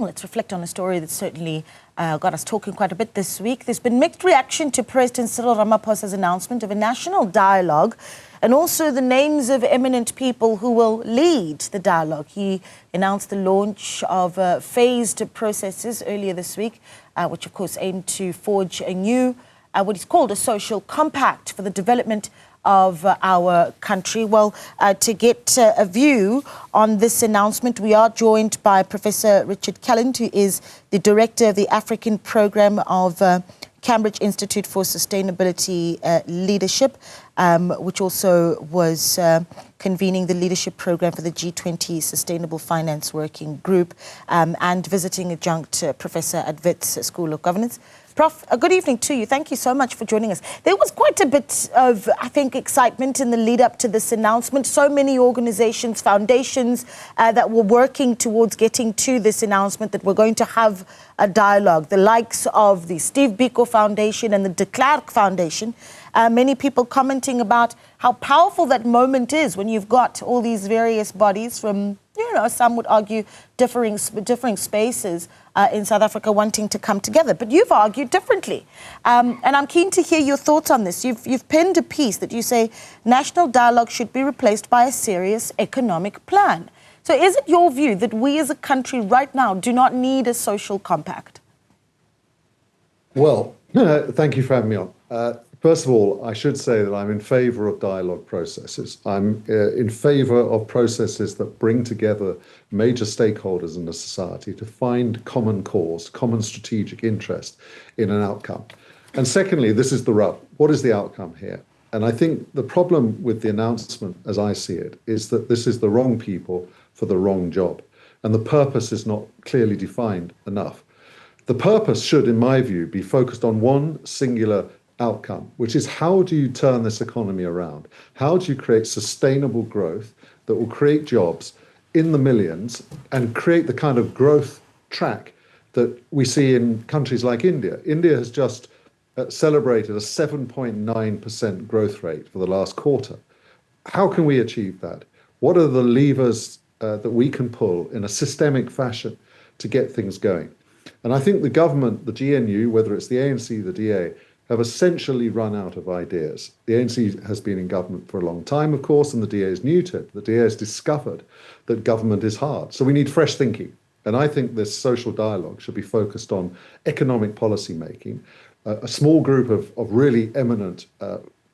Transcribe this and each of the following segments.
let's reflect on a story that certainly got us talking quite a bit this week. There's been mixed reaction to President Cyril Ramaphosa's announcement of a national dialogue and also the names of eminent people who will lead the dialogue. He announced the launch of phased processes earlier this week, which of course aim to forge a new, what he's called a social compact for the development of our country. Well, to get a view on this announcement, we are joined by Professor Richard Calland, who is the Director of the African Program of Cambridge Institute for Sustainability Leadership, which also was convening the leadership program for the G20 Sustainable Finance Working Group, and visiting adjunct professor at Wits School of Governance. Prof, good evening to you. Thank you so much for joining us. There was quite a bit of, I think, excitement in the lead up to this announcement. So many organizations, foundations that were working towards getting to this announcement that we're going to have a dialogue. The likes of the Steve Biko Foundation and the De Klerk Foundation. Many people commenting about how powerful that moment is when you've got all these various bodies from, some would argue differing spaces in South Africa wanting to come together. But you've argued differently. And I'm keen to hear your thoughts on this. You've penned a piece that you say national dialogue should be replaced by a serious economic plan. So is it your view that we as a country right now do not need a social compact? Well, thank you for having me on. First of all, I should say that I'm in favour of dialogue processes. I'm in favour of processes that bring together major stakeholders in the society to find common cause, common strategic interest in an outcome. And secondly, this is the rub. What is the outcome here? And I think the problem with the announcement, as I see it, is that this is the wrong people for the wrong job. And the purpose is not clearly defined enough. The purpose should, in my view, be focused on one singular outcome, which is how do you turn this economy around? How do you create sustainable growth that will create jobs in the millions and create the kind of growth track that we see in countries like India? India has just celebrated a 7.9% growth rate for the last quarter. How can we achieve that? What are the levers that we can pull in a systemic fashion to get things going? And I think the government, the GNU, whether it's the ANC, the DA, have essentially run out of ideas. The ANC has been in government for a long time, of course, and the DA is new to it. The DA has discovered that government is hard. So we need fresh thinking. And I think this social dialogue should be focused on economic policy making, a small group of really eminent,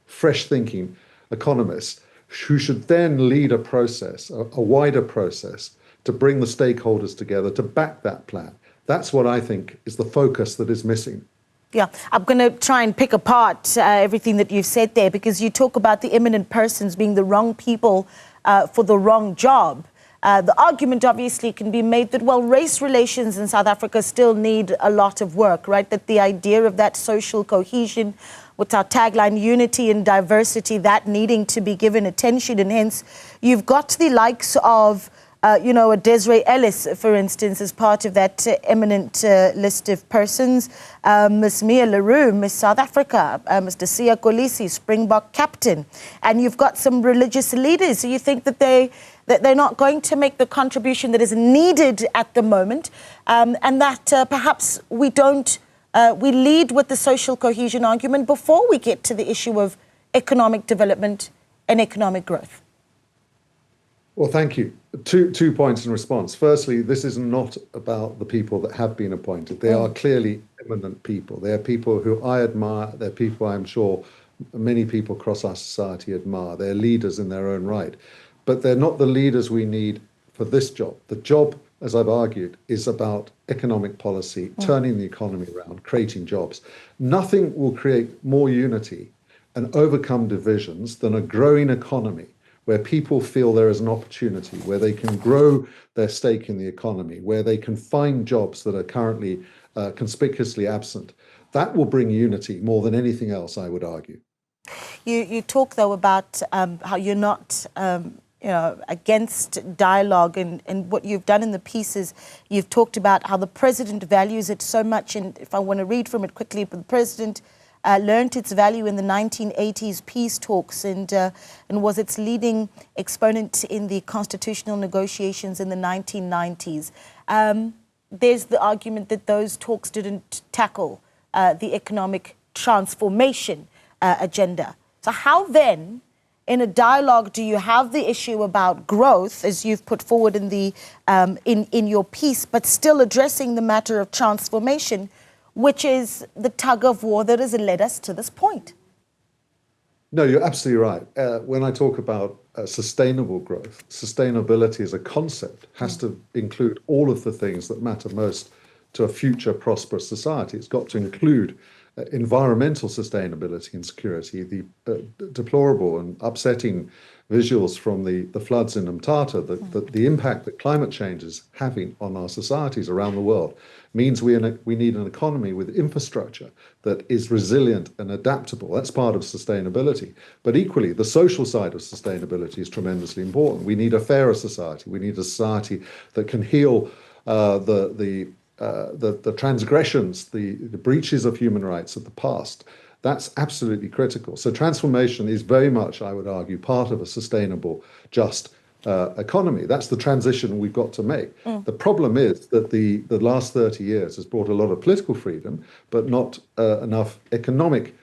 fresh thinking economists who should then lead a process, a wider process, to bring the stakeholders together to back that plan. That's what I think is the focus that is missing. Yeah, I'm going to try and pick apart everything that you've said there, because you talk about the eminent persons being the wrong people for the wrong job. The argument obviously can be made that, well, race relations in South Africa still need a lot of work, right? That the idea of that social cohesion, with our tagline, unity and diversity, that needing to be given attention. And hence, you've got the likes of a Desiree Ellis, for instance, as part of that eminent list of persons. Miss Mia LaRue, Miss South Africa, Mr. Siya Kolisi, Springbok captain. And you've got some religious leaders. So you think that they're not going to make the contribution that is needed at the moment, and that perhaps we lead with the social cohesion argument before we get to the issue of economic development and economic growth? Well, thank you. Two points in response. Firstly, this is not about the people that have been appointed. They are clearly eminent people. They are people who I admire. They're people I'm sure many people across our society admire. They're leaders in their own right. But they're not the leaders we need for this job. The job, as I've argued, is about economic policy, turning the economy around, creating jobs. Nothing will create more unity and overcome divisions than a growing economy, where people feel there is an opportunity, where they can grow their stake in the economy, where they can find jobs that are currently conspicuously absent. That will bring unity more than anything else, I would argue. You talk, though, about how you're not against dialogue, and what you've done in the pieces, you've talked about how the president values it so much. And if I want to read from it quickly, the president learned its value in the 1980s peace talks and was its leading exponent in the constitutional negotiations in the 1990s. there's the argument that those talks didn't tackle the economic transformation agenda. So how then, in a dialogue, do you have the issue about growth, as you've put forward in the in your piece, but still addressing the matter of transformation, which is the tug of war that has led us to this point? No, you're absolutely right. When I talk about sustainable growth, sustainability as a concept has to include all of the things that matter most to a future prosperous society. It's got to include environmental sustainability and security, the deplorable and upsetting visuals from the floods in Mthatha, the impact that climate change is having on our societies around the world means we need an economy with infrastructure that is resilient and adaptable. That's part of sustainability. But equally, the social side of sustainability is tremendously important. We need a fairer society. We need a society that can heal the transgressions, the breaches of human rights of the past. That's absolutely critical. So transformation is very much, I would argue, part of a sustainable, just economy. That's the transition we've got to make. The problem is that the last 30 years has brought a lot of political freedom, but not enough economic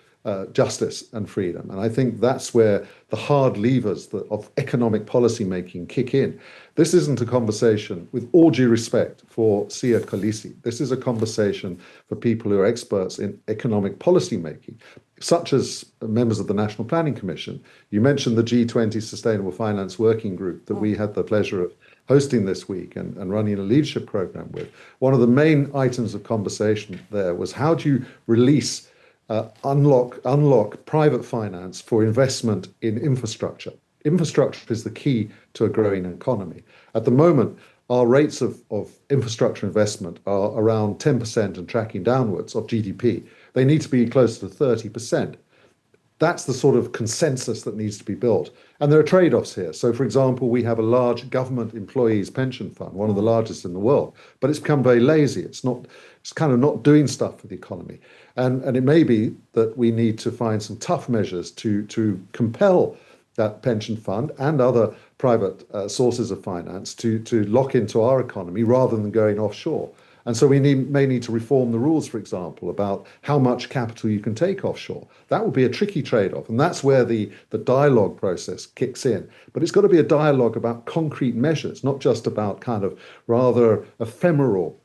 justice and freedom. And I think that's where the hard levers of economic policy making kick in. This isn't a conversation, with all due respect for Siya Kolisi, this is a conversation for people who are experts in economic policy making, such as members of the National Planning Commission. You mentioned the G20 Sustainable Finance Working Group that we had the pleasure of hosting this week and running a leadership program with. One of the main items of conversation there was, how do you release unlock private finance for investment in infrastructure? Infrastructure is the key to a growing economy. At the moment, our rates of infrastructure investment are around 10% and tracking downwards of GDP. They need to be closer to 30%. That's the sort of consensus that needs to be built. And there are trade-offs here. So, for example, we have a large government employees pension fund, one of the largest in the world, but it's become very lazy. It's kind of not doing stuff for the economy. And it may be that we need to find some tough measures to compel that pension fund and other private sources of finance to lock into our economy rather than going offshore. And so we may need to reform the rules, for example, about how much capital you can take offshore. That would be a tricky trade-off, and that's where the dialogue process kicks in. But it's got to be a dialogue about concrete measures, not just about kind of rather ephemeral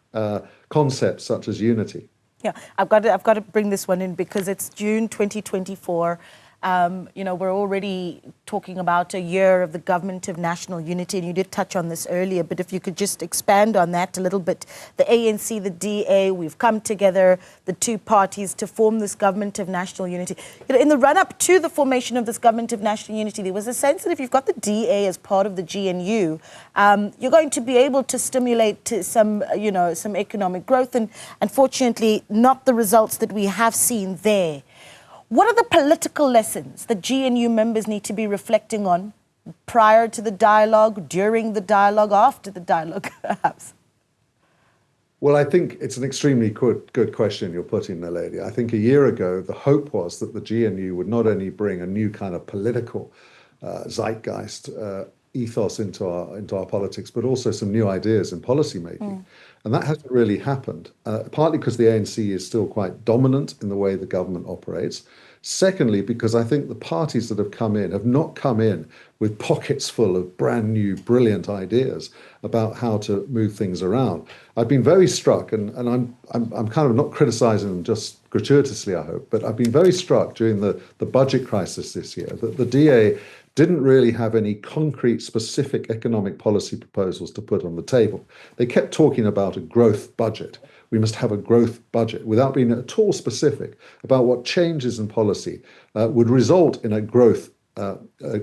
concepts such as unity. Yeah, I've got to bring this one in because it's June 2024. We're already talking about a year of the government of national unity, and you did touch on this earlier, but if you could just expand on that a little bit. The ANC, the DA, we've come together, the two parties, to form this government of national unity. In the run-up to the formation of this government of national unity, there was a sense that if you've got the DA as part of the GNU, you're going to be able to stimulate some economic growth, and unfortunately, not the results that we have seen there. What are the political lessons that GNU members need to be reflecting on prior to the dialogue, during the dialogue, after the dialogue, perhaps? Well, I think it's an extremely good question you're putting there, lady. I think a year ago, the hope was that the GNU would not only bring a new kind of political zeitgeist, ethos into our politics, but also some new ideas in policy making. And that hasn't really happened, partly because the ANC is still quite dominant in the way the government operates. Secondly, because I think the parties that have come in have not come in with pockets full of brand new, brilliant ideas about how to move things around. I've been very struck, and I'm kind of not criticizing them just gratuitously, I hope, but I've been very struck during the budget crisis this year that the DA didn't really have any concrete, specific economic policy proposals to put on the table. They kept talking about a growth budget. We must have a growth budget without being at all specific about what changes in policy would result in a growth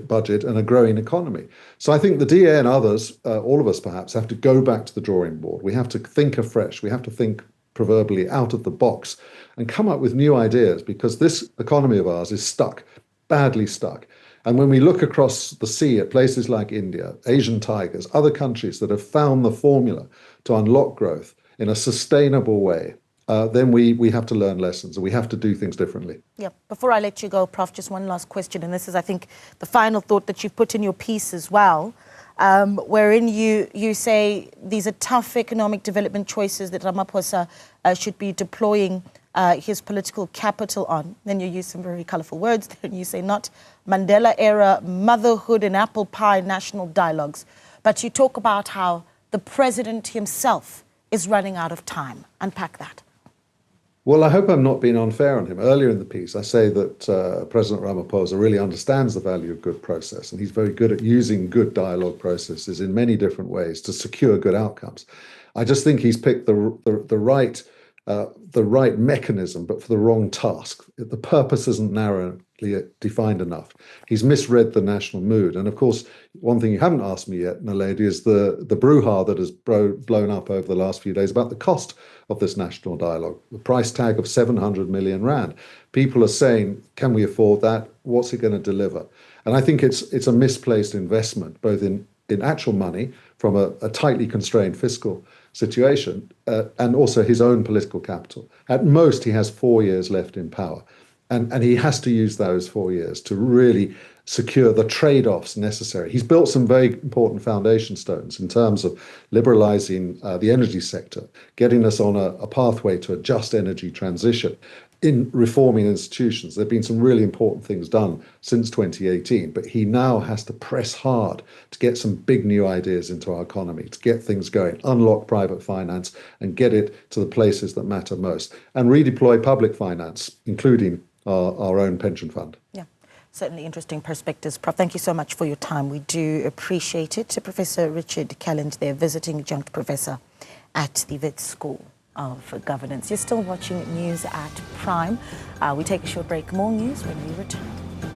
budget and a growing economy. So I think the DA and others, all of us perhaps, have to go back to the drawing board. We have to think afresh. We have to think proverbially out of the box and come up with new ideas, because this economy of ours is stuck, badly stuck. And when we look across the sea at places like India, Asian tigers, other countries that have found the formula to unlock growth in a sustainable way, then we have to learn lessons and we have to do things differently. Yeah. Before I let you go, Prof, just one last question. And this is, I think, the final thought that you've put in your piece as well. wherein you say these are tough economic development choices that Ramaphosa should be deploying his political capital on. Then you use some very colourful words. Then you say not Mandela-era motherhood and apple pie national dialogues. But you talk about how the president himself is running out of time. Unpack that. Well, I hope I'm not being unfair on him. Earlier in the piece, I say that President Ramaphosa really understands the value of good process, and he's very good at using good dialogue processes in many different ways to secure good outcomes. I just think he's picked the right mechanism, but for the wrong task. The purpose isn't narrowly defined enough. He's misread the national mood. And of course, one thing you haven't asked me yet, Naledi, is the brouhaha that has blown up over the last few days about the cost of this national dialogue, the price tag of 700 million rand. People are saying, can we afford that? What's it going to deliver? And I think it's a misplaced investment, both in actual money from a tightly constrained fiscal situation and also his own political capital. At most, he has 4 years left in power. And he has to use those 4 years to really secure the trade-offs necessary. He's built some very important foundation stones in terms of liberalizing the energy sector, getting us on a pathway to a just energy transition, in reforming institutions. There have been some really important things done since 2018, but he now has to press hard to get some big new ideas into our economy, to get things going, unlock private finance and get it to the places that matter most, and redeploy public finance, including our own pension fund. Yeah, certainly interesting perspectives. Prof, thank you so much for your time. We do appreciate it. Professor Richard Calland, there, visiting adjunct professor at the Wits School of Governance. You're still watching News at Prime. We take a short break. More news when we return.